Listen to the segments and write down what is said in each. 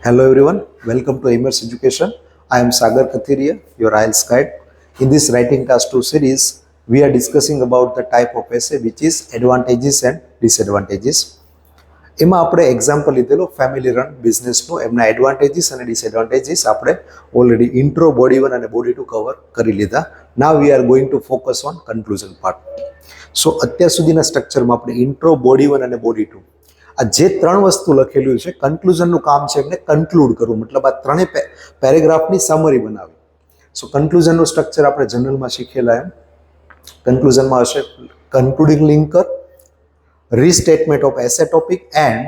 Hello everyone, welcome to Immerse Education. I am Sagar Kathiria, your IELTS guide. In this writing task 2 series, we are discussing about the type of essay which is advantages and disadvantages. એમાં આપણે example લીધેલો family run બિઝનેસનો એમના advantages અને disadvantages આપણે already intro body 1 અને body 2 cover કરી લીધા. Now we are going to focus on conclusion part. So અત્યાર સુધીના સ્ટ્રક્ચરમાં આપણે ઇન્ટ્રો બોડી 1 અને બોડી 2 આ જે ત્રણ વસ્તુ લખેલું છે કન્ક્લુઝનનું કામ છે એમને કન્ક્લુડ કરવું, મતલબ આ ત્રણેય પેરેગ્રાફની સમરી બનાવી. સો કન્ક્લુઝનનું સ્ટ્રક્ચર આપણે જનરલમાં શીખેલા એમ કન્ક્લુઝનમાં હશે concluding linker, restatement of essay topic and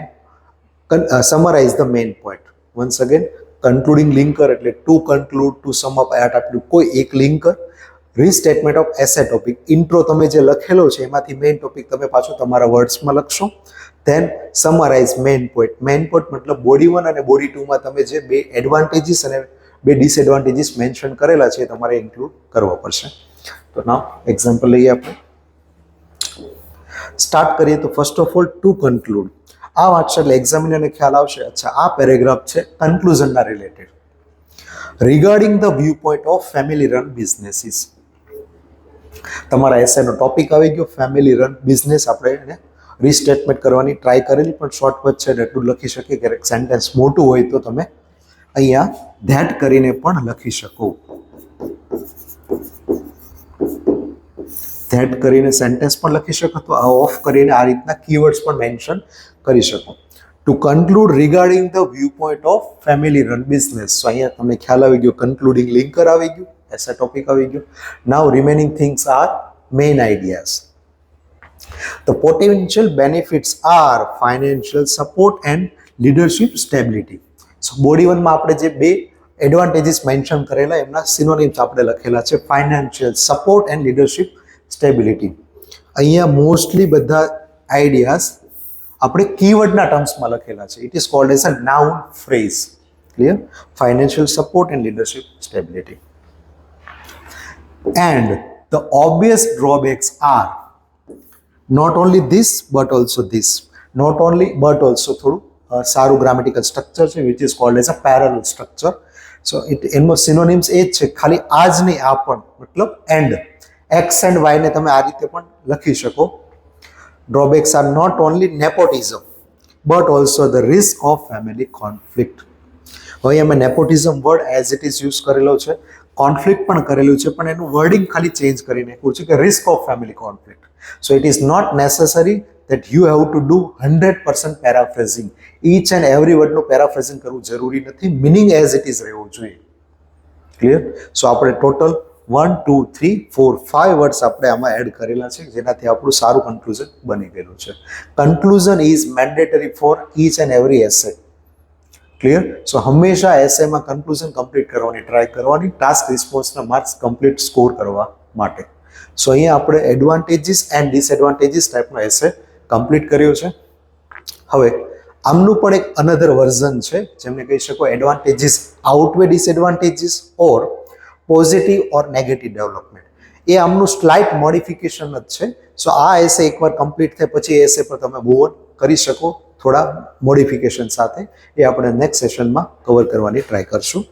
summarize the main point. Once again, concluding linker એટલે to conclude, to sum up આટલું કોઈ એક linker, restatement of essay topic intro તમે જે લખેલો છે એમાંથી મેઇન ટોપિક તમે પાછું તમારા વર્ડ્સમાં લખશો. then summarize main point. main point મતલબ બોડી 1 અને બોડી 2 માં તમે જે બે એડવાન્ટેજીસ અને બે ડિસએડવાન્ટેજીસ મેન્શન કરેલા છે તમારે ઇન્ક્લુડ કરવા પડશે. તો નાવ એક્ઝામ્પલ લઈએ આપણે. સ્ટાર્ટ કરીએ તો first of all to conclude. આ વાંચશે એટલે એક્ઝામિનરને ખ્યાલ આવશે અચ્છા આ પેરેગ્રાફ છે કન્ક્લુઝનના related. Regarding the viewpoint of family run businesses. તમારા એસેનો ટોપિક આવી ગયો ફેમિલી રન બિઝનેસ. આપણે એને રીસ્ટેટમેન્ટ કરવાની ટ્રાય કરેલી પણ શોર્ટકટ છે એટલું લખી શકીએ. ક્યારેક સેન્ટેન્સ મોટું હોય તો તમે અહીંયા ધેટ કરીને પણ લખી શકો. ધેટ કરીને સેન્ટેન્સ પણ લખી શકો તો આ ઓફ કરીને આ રીતના કીવર્ડ્સ પણ મેન્શન કરી શકો. To conclude regarding the viewpoint of family run business. So અહીંયા તમને ખ્યાલ આવી ગયો કન્ક્લુડિંગ લિંકર આવી ગયું, એસે ટોપિક આવી ગયું. Now remaining things are main ideas. The potential benefits are financial support and leadership stability. So body 1 માં આપણે જે બે એડવાન્ટેજીસ મેન્શન કરેલા એમના સિનોનિમ્સ આપણે લખેલા છે financial support and leadership stability. અહીંયા મોસ્ટલી બધા આઈડિયાઝ આપણે કીવર્ડના ટર્મ્સમાં લખેલા છે. It is called as a noun phrase. Clear? Financial support and leadership stability. And the obvious drawbacks are not only this but also this. Not only but also થોડું સારું grammatical structure છે which is called as a parallel structure. so એનો synonyms એ જ છે, ખાલી આ જ નહીં આ પણ, મતલબ એન્ડ એક્સ એન્ડ વાય ને તમે આ રીતે પણ લખી શકો. Drawbacks are not only nepotism but also the risk of family conflict. હવે અમે nepotism word as it is use કરેલો છે, કોન્ફ્લિક્ટ પણ કરેલું છે, પણ એનું વર્ડિંગ ખાલી ચેન્જ કરી નાખ્યું છે કે risk of family conflict. So it is not necessary that you have to do 100% paraphrasing. Each and every word નું paraphrasing કરવું જરૂરી નથી. meaning as it is રહેવું જોઈએ. ક્લિયર? સો આપણે ટોટલ 1 2 3 4 5 વર્ડ્સ આપણે આમાં એડ કરેલા છે જેનાથી આપણું સારું કન્ક્લુઝન બની ગયેલું છે. Conclusion is mandatory for each and every essay. Clear? So હંમેશા એસેમાં કન્ક્લુઝન કમ્પ્લીટ કરવાની ટ્રાય કરવાની, ટાસ્ક રિસ્પોન્સના માર્ક્સ કમ્પ્લીટ સ્કોર કરવા માટે. સો અહીંયા આપણે એડવાન્ટેજીસ એન્ડ ડિસએડવાન્ટેજીસ ટાઈપનો એસે કમ્પ્લીટ કર્યો છે. હવે આમનું પણ એક અનધર વર્ઝન છે જેમને કહી શકો એડવાન્ટેજીસ આઉટવે ડિસએડવાન્ટેજીસ ઓર પોઝિટિવ ઓર નેગેટિવ ડેવલપમેન્ટ. એ આમનું સ્લાઇટ મોડિફિકેશન જ છે. સો આ એસે એકવાર કમ્પ્લીટ થાય પછી એ એસે પર તમે મૂવ ઓન કરી શકો થોડા મોડિફિકેશન સાથે. એ આપણે નેક્સ્ટ સેશનમાં કવર કરવાની ટ્રાય કરશું.